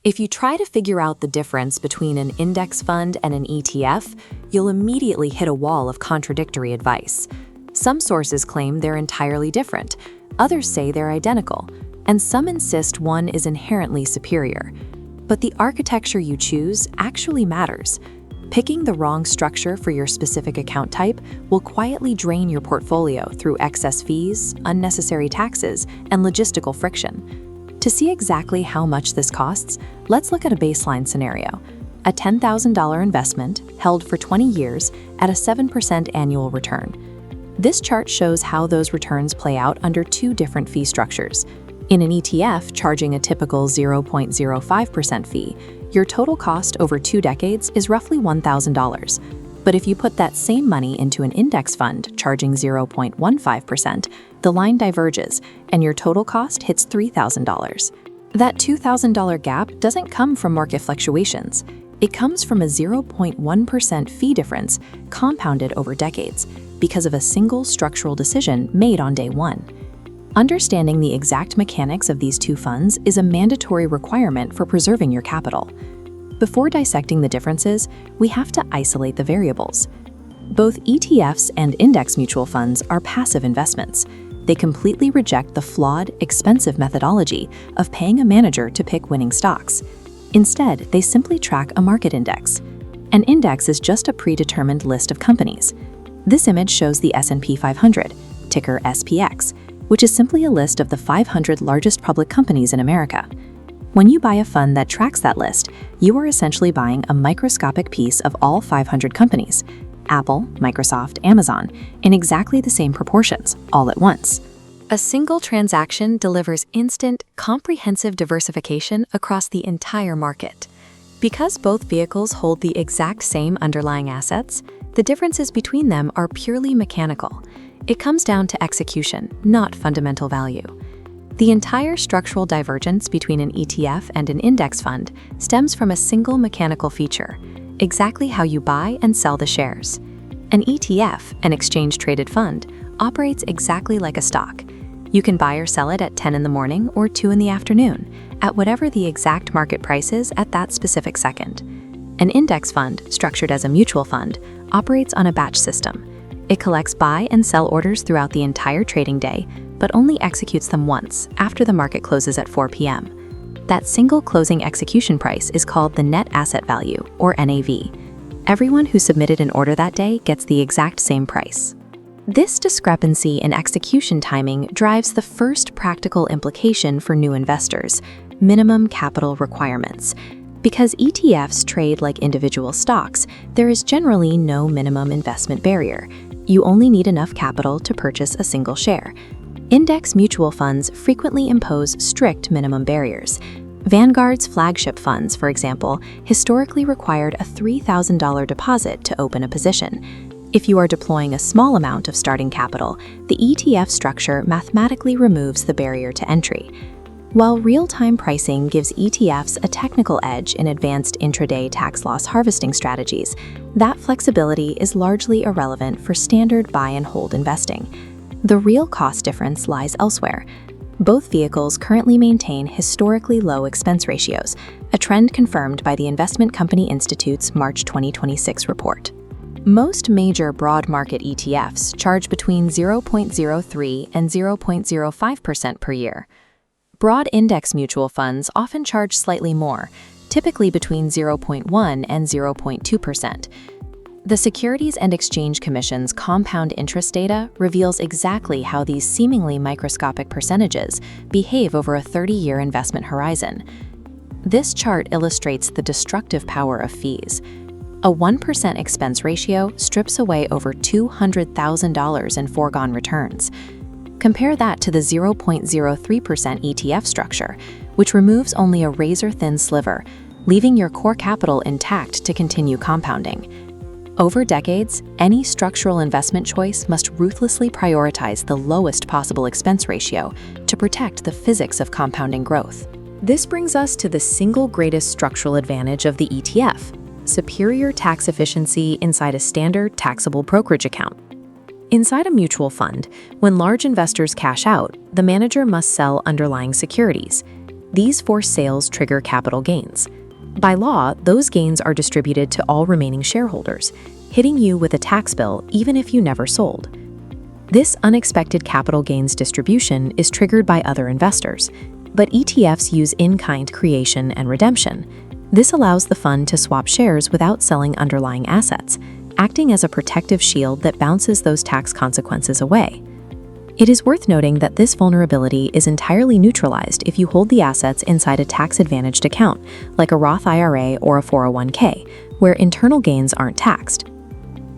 If you try to figure out the difference between an index fund and an ETF, you'll immediately hit a wall of contradictory advice. Some sources claim they're entirely different, others say they're identical, and some insist one is inherently superior. But the architecture you choose actually matters. Picking the wrong structure for your specific account type will quietly drain your portfolio through excess fees, unnecessary taxes, and logistical friction. To see exactly how much this costs, let's look at a baseline scenario: a $10,000 investment held for 20 years at a 7% annual return. This chart shows how those returns play out under two different fee structures. In an ETF charging a typical 0.05% fee, your total cost over 2 decades is roughly $1,000. But if you put that same money into an index fund charging 0.15%, the line diverges and your total cost hits $3,000. That $2,000 gap doesn't come from market fluctuations. It comes from a 0.1% fee difference compounded over decades because of a single structural decision made on day one. Understanding the exact mechanics of these two funds is a mandatory requirement for preserving your capital. Before dissecting the differences, we have to isolate the variables. Both ETFs and index mutual funds are passive investments. They completely reject the flawed, expensive methodology of paying a manager to pick winning stocks. Instead, they simply track a market index. An index is just a predetermined list of companies. This image shows the S&P 500, ticker SPX, which is simply a list of the 500 largest public companies in America. When you buy a fund that tracks that list, you are essentially buying a microscopic piece of all 500 companies, Apple, Microsoft, Amazon, in exactly the same proportions, all at once. A single transaction delivers instant, comprehensive diversification across the entire market. Because both vehicles hold the exact same underlying assets, the differences between them are purely mechanical. It comes down to execution, not fundamental value. The entire structural divergence between an ETF and an index fund stems from a single mechanical feature: exactly how you buy and sell the shares. An ETF, an exchange-traded fund, operates exactly like a stock. You can buy or sell it at 10 in the morning or 2 in the afternoon, at whatever the exact market price is at that specific second. An index fund, structured as a mutual fund, operates on a batch system. It collects buy and sell orders throughout the entire trading day, but only executes them once, after the market closes at 4 p.m. That single closing execution price is called the net asset value, or NAV. Everyone who submitted an order that day gets the exact same price. This discrepancy in execution timing drives the first practical implication for new investors: minimum capital requirements. Because ETFs trade like individual stocks, there is generally no minimum investment barrier. You only need enough capital to purchase a single share. Index mutual funds frequently impose strict minimum barriers. Vanguard's flagship funds, for example, historically required a $3,000 deposit to open a position. If you are deploying a small amount of starting capital, the ETF structure mathematically removes the barrier to entry. While real-time pricing gives ETFs a technical edge in advanced intraday tax loss harvesting strategies, that flexibility is largely irrelevant for standard buy-and-hold investing. The real cost difference lies elsewhere. Both vehicles currently maintain historically low expense ratios, a trend confirmed by the Investment Company Institute's March 2026 report. Most major broad market ETFs charge between 0.03 and 0.05% per year. Broad index mutual funds often charge slightly more, typically between 0.1 and 0.2%. The Securities and Exchange Commission's compound interest data reveals exactly how these seemingly microscopic percentages behave over a 30-year investment horizon. This chart illustrates the destructive power of fees. A 1% expense ratio strips away over $200,000 in foregone returns. Compare that to the 0.03% ETF structure, which removes only a razor-thin sliver, leaving your core capital intact to continue compounding. Over decades, any structural investment choice must ruthlessly prioritize the lowest possible expense ratio to protect the physics of compounding growth. This brings us to the single greatest structural advantage of the ETF: superior tax efficiency inside a standard taxable brokerage account. Inside a mutual fund, when large investors cash out, the manager must sell underlying securities. These forced sales trigger capital gains. By law, those gains are distributed to all remaining shareholders, hitting you with a tax bill even if you never sold. This unexpected capital gains distribution is triggered by other investors, but ETFs use in-kind creation and redemption. This allows the fund to swap shares without selling underlying assets, acting as a protective shield that bounces those tax consequences away. It is worth noting that this vulnerability is entirely neutralized if you hold the assets inside a tax-advantaged account, like a Roth IRA or a 401k, where internal gains aren't taxed.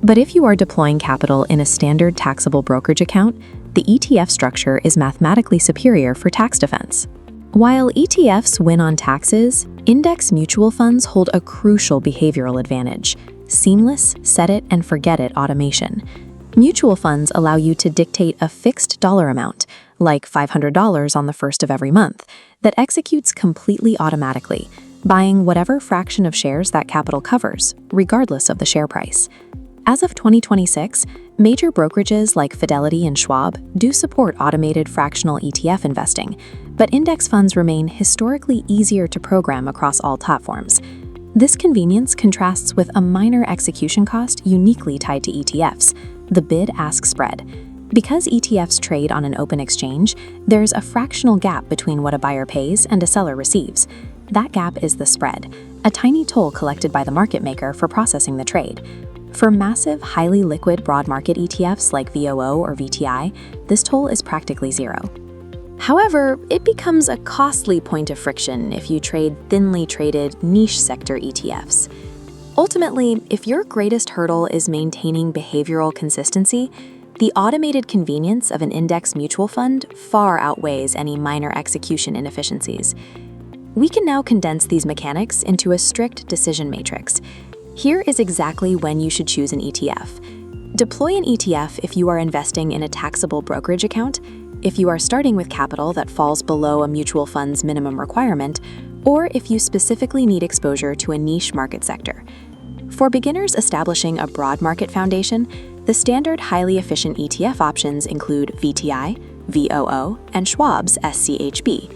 But if you are deploying capital in a standard taxable brokerage account, the ETF structure is mathematically superior for tax defense. While ETFs win on taxes, index mutual funds hold a crucial behavioral advantage: seamless set-it-and-forget-it automation. Mutual funds allow you to dictate a fixed dollar amount, like $500 on the first of every month, that executes completely automatically, buying whatever fraction of shares that capital covers, regardless of the share price. As of 2026, major brokerages like Fidelity and Schwab do support automated fractional ETF investing, but index funds remain historically easier to program across all platforms. This convenience contrasts with a minor execution cost uniquely tied to ETFs: the bid-ask spread. Because ETFs trade on an open exchange, there's a fractional gap between what a buyer pays and a seller receives. That gap is the spread, a tiny toll collected by the market maker for processing the trade. For massive, highly liquid broad market ETFs like VOO or VTI, this toll is practically zero. However, it becomes a costly point of friction if you trade thinly traded niche sector ETFs. Ultimately, if your greatest hurdle is maintaining behavioral consistency, the automated convenience of an index mutual fund far outweighs any minor execution inefficiencies. We can now condense these mechanics into a strict decision matrix. Here is exactly when you should choose an ETF. Deploy an ETF if you are investing in a taxable brokerage account, if you are starting with capital that falls below a mutual fund's minimum requirement, or if you specifically need exposure to a niche market sector. For beginners establishing a broad market foundation, the standard highly efficient ETF options include VTI, VOO, and Schwab's SCHB.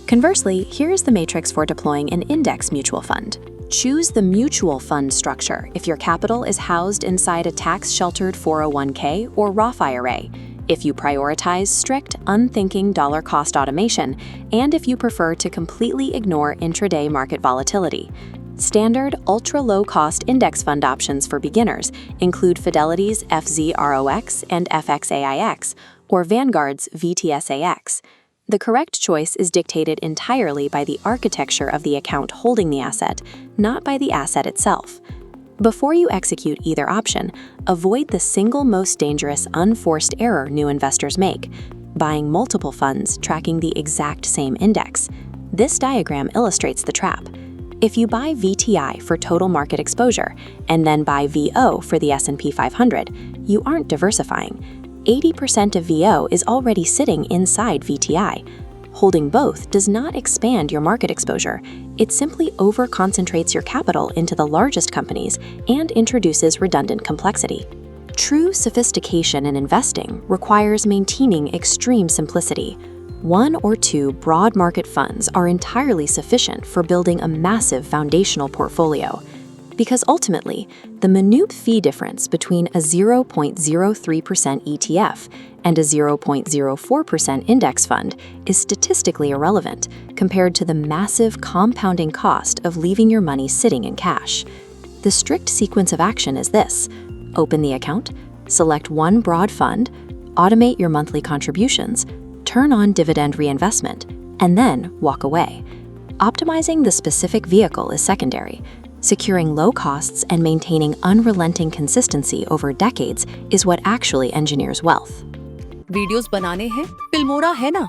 Conversely, here is the matrix for deploying an index mutual fund. Choose the mutual fund structure if your capital is housed inside a tax-sheltered 401k or Roth IRA, if you prioritize strict, unthinking dollar cost automation, and if you prefer to completely ignore intraday market volatility. Standard, ultra-low-cost index fund options for beginners include Fidelity's FZROX and FXAIX, or Vanguard's VTSAX. The correct choice is dictated entirely by the architecture of the account holding the asset, not by the asset itself. Before you execute either option, avoid the single most dangerous unforced error new investors make: buying multiple funds tracking the exact same index. This diagram illustrates the trap. If you buy VTI for total market exposure and then buy VO for the S&P 500, you aren't diversifying. 80% of VO is already sitting inside VTI. Holding both does not expand your market exposure. It simply over-concentrates your capital into the largest companies and introduces redundant complexity. True sophistication in investing requires maintaining extreme simplicity. One or two broad market funds are entirely sufficient for building a massive foundational portfolio. Because ultimately, the minute fee difference between a 0.03% ETF and a 0.04% index fund is statistically irrelevant compared to the massive compounding cost of leaving your money sitting in cash. The strict sequence of action is this: open the account, select one broad fund, automate your monthly contributions, turn on dividend reinvestment, and then walk away. Optimizing the specific vehicle is secondary. Securing low costs and maintaining unrelenting consistency over decades is what actually engineers wealth. Videos बनाने हैं, Filmora है ना।